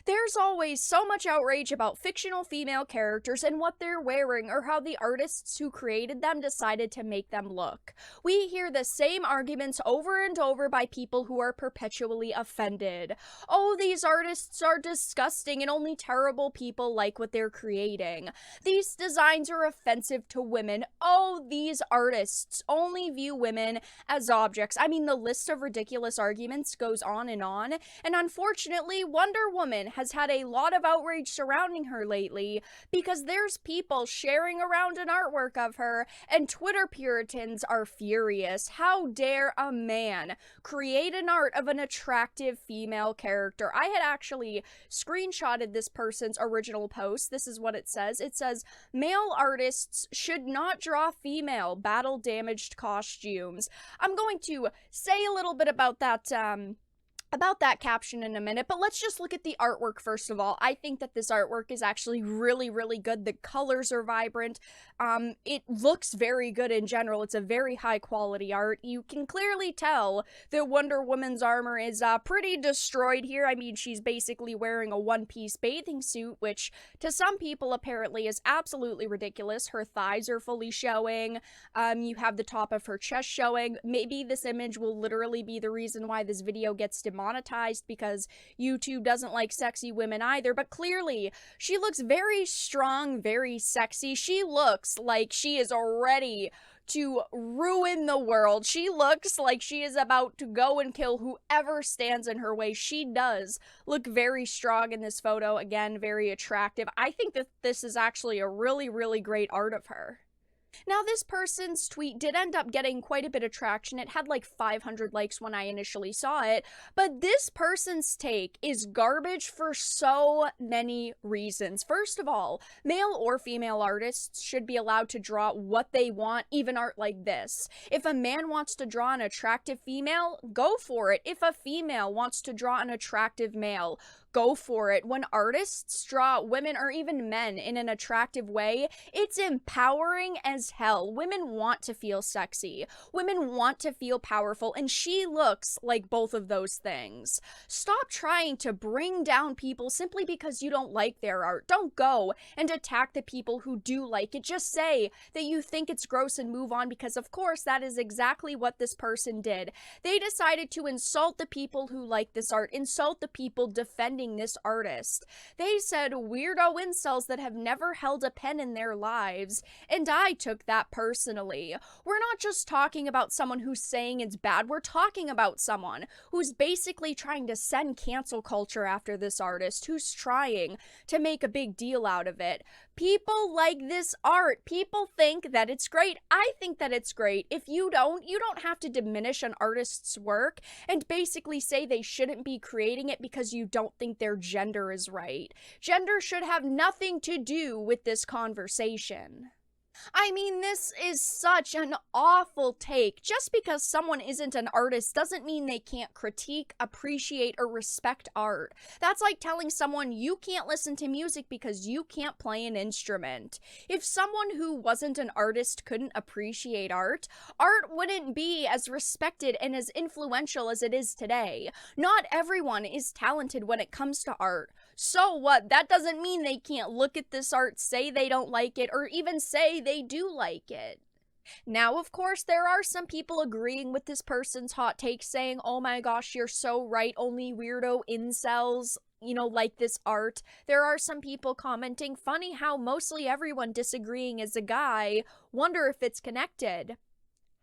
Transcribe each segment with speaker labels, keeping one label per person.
Speaker 1: There's always so much outrage about fictional female characters and what they're wearing or how the artists who created them decided to make them look. We hear the same arguments over and over by people who are perpetually offended. Oh, these artists are disgusting and only terrible people like what they're creating. These designs are offensive to women. Oh, these artists only view women as objects. I mean, the list of ridiculous arguments goes on, and unfortunately, Wonder Woman has had a lot of outrage surrounding her lately because there's people sharing around an artwork of her, and Twitter Puritans are furious. How dare a man create an art of an attractive female character? I had actually screenshotted this person's original post. This is what it says. It says, male artists should not draw female battle-damaged costumes. I'm going to say a little bit about that caption in a minute, but let's just look at the artwork first of all. I think that this artwork is actually really, really good. The colors are vibrant. It looks very good in general. It's a very high quality art. You can clearly tell that Wonder Woman's armor is pretty destroyed here. I mean, she's basically wearing a one-piece bathing suit, which to some people apparently is absolutely ridiculous. Her thighs are fully showing. You have the top of her chest showing. Maybe this image will literally be the reason why this video gets demonetized, because YouTube doesn't like sexy women either, but clearly she looks very strong, very sexy. She looks like she is ready to ruin the world. She looks like she is about to go and kill whoever stands in her way. She does look very strong in this photo. Again, very attractive. I think that this is actually a really, really great art of her. Now, this person's tweet did end up getting quite a bit of traction. It had like 500 likes when I initially saw it, but this person's take is garbage for so many reasons. First of all, male or female artists should be allowed to draw what they want, even art like this. If a man wants to draw an attractive female, go for it. If a female wants to draw an attractive male, go for it. When artists draw women or even men in an attractive way, it's empowering as hell. Women want to feel sexy. Women want to feel powerful, and she looks like both of those things. Stop trying to bring down people simply because you don't like their art. Don't go and attack the people who do like it. Just say that you think it's gross and move on, because of course that is exactly what this person did. They decided to insult the people who like this art, insult the people defending this artist. They said weirdo incels that have never held a pen in their lives, and I took that personally. We're not just talking about someone who's saying it's bad, we're talking about someone who's basically trying to send cancel culture after this artist, who's trying to make a big deal out of it. People like this art. People think that it's great. I think that it's great. If you don't have to diminish an artist's work and basically say they shouldn't be creating it because you don't think their gender is right. Gender should have nothing to do with this conversation. I mean, this is such an awful take. Just because someone isn't an artist doesn't mean they can't critique, appreciate, or respect art. That's like telling someone you can't listen to music because you can't play an instrument. If someone who wasn't an artist couldn't appreciate art, art wouldn't be as respected and as influential as it is today. Not everyone is talented when it comes to art. So what? That doesn't mean they can't look at this art, say they don't like it, or even say they do like it. Now, of course, there are some people agreeing with this person's hot take, saying, oh my gosh, you're so right, only weirdo incels, like this art. There are some people commenting, funny how mostly everyone disagreeing is a guy. Wonder if it's connected.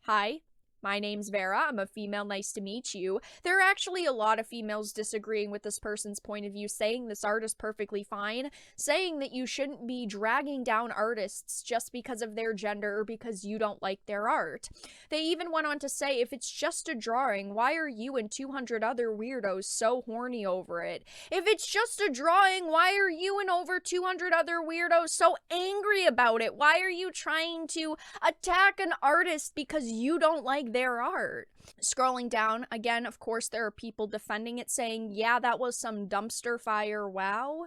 Speaker 1: Hi. My name's Vera, I'm a female, nice to meet you. There are actually a lot of females disagreeing with this person's point of view, saying this art is perfectly fine, saying that you shouldn't be dragging down artists just because of their gender or because you don't like their art. They even went on to say, if it's just a drawing, why are you and 200 other weirdos so horny over it? If it's just a drawing, why are you and over 200 other weirdos so angry about it? Why are you trying to attack an artist because you don't like their art? Scrolling down, again, of course, there are people defending it, saying, yeah, that was some dumpster fire, wow.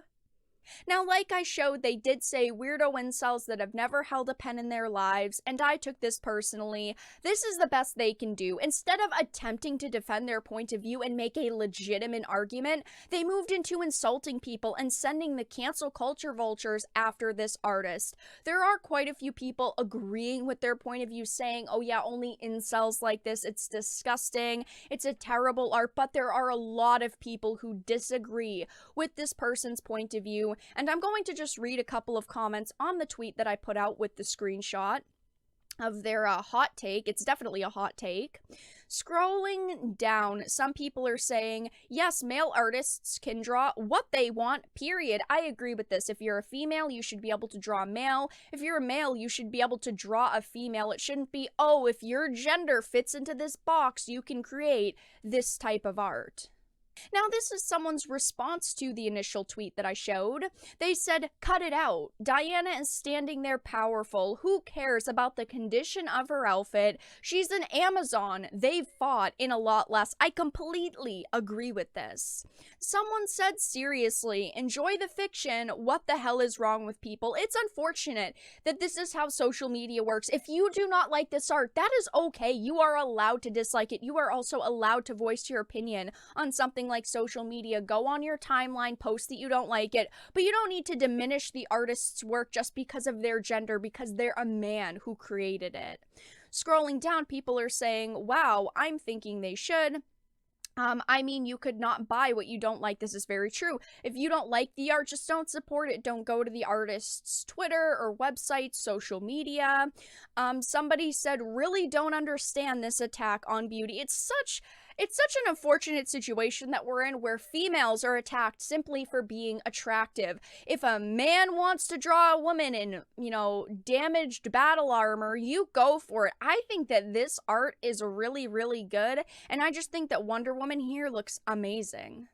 Speaker 1: Now, like I showed, they did say weirdo incels that have never held a pen in their lives, and I took this personally. This is the best they can do. Instead of attempting to defend their point of view and make a legitimate argument, they moved into insulting people and sending the cancel culture vultures after this artist. There are quite a few people agreeing with their point of view, saying, oh yeah, only incels like this, it's disgusting, it's a terrible art, but there are a lot of people who disagree with this person's point of view, and I'm going to just read a couple of comments on the tweet that I put out with the screenshot of their hot take. It's definitely a hot take. Scrolling down, some people are saying, yes, male artists can draw what they want, period. I agree with this. If you're a female, you should be able to draw a male. If you're a male, you should be able to draw a female. It shouldn't be, oh, if your gender fits into this box, you can create this type of art. Now, this is someone's response to the initial tweet that I showed. They said, cut it out. Diana is standing there powerful. Who cares about the condition of her outfit? She's an Amazon. They've fought in a lot less. I completely agree with this. Someone said, seriously, enjoy the fiction. What the hell is wrong with people? It's unfortunate that this is how social media works. If you do not like this art, that is okay. You are allowed to dislike it. You are also allowed to voice your opinion on something like social media. Go on your timeline, post that you don't like it, but you don't need to diminish the artist's work just because of their gender, because they're a man who created it. Scrolling down, people are saying, wow, I'm thinking they should. I mean, you could not buy what you don't like. This is very true. If you don't like the art, just don't support it. Don't go to the artist's Twitter or website, social media. Somebody said, really don't understand this attack on beauty. It's such an unfortunate situation that we're in, where females are attacked simply for being attractive. If a man wants to draw a woman in, damaged battle armor, you go for it. I think that this art is really, really good, and I just think that Wonder Woman here looks amazing.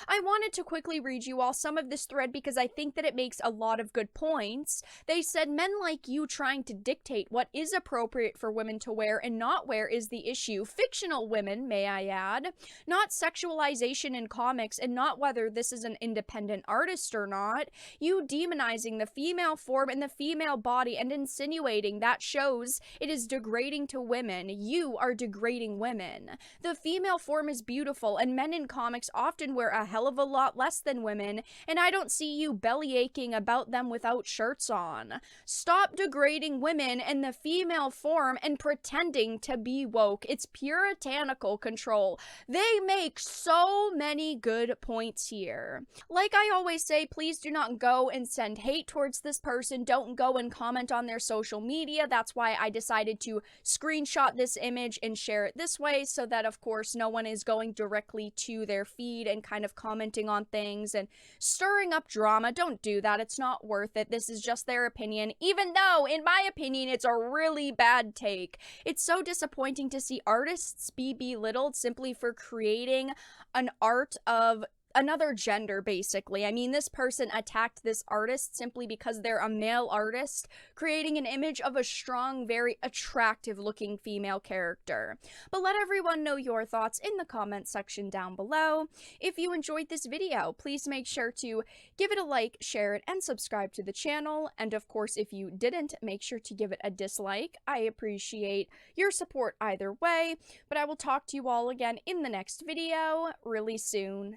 Speaker 1: I wanted to quickly read you all some of this thread because I think that it makes a lot of good points. They said, men like you trying to dictate what is appropriate for women to wear and not wear is the issue. Fictional women, may I add. Not sexualization in comics, and not whether this is an independent artist or not. You demonizing the female form and the female body and insinuating that shows it is degrading to women. You are degrading women. The female form is beautiful, and men in comics often wear a hell of a lot less than women, and I don't see you belly aching about them without shirts on. Stop degrading women and the female form and pretending to be woke. It's puritanical control. They make so many good points here. Like I always say, please do not go and send hate towards this person. Don't go and comment on their social media. That's why I decided to screenshot this image and share it this way, so that of course no one is going directly to their feed and kind of commenting on things and stirring up drama. Don't do that. It's not worth it. This is just their opinion, even though, in my opinion, it's a really bad take. It's so disappointing to see artists be belittled simply for creating an art of another gender, basically. I mean, this person attacked this artist simply because they're a male artist, creating an image of a strong, very attractive looking female character. But let everyone know your thoughts in the comment section down below. If you enjoyed this video, please make sure to give it a like, share it, and subscribe to the channel. And of course, if you didn't, make sure to give it a dislike. I appreciate your support either way, but I will talk to you all again in the next video really soon.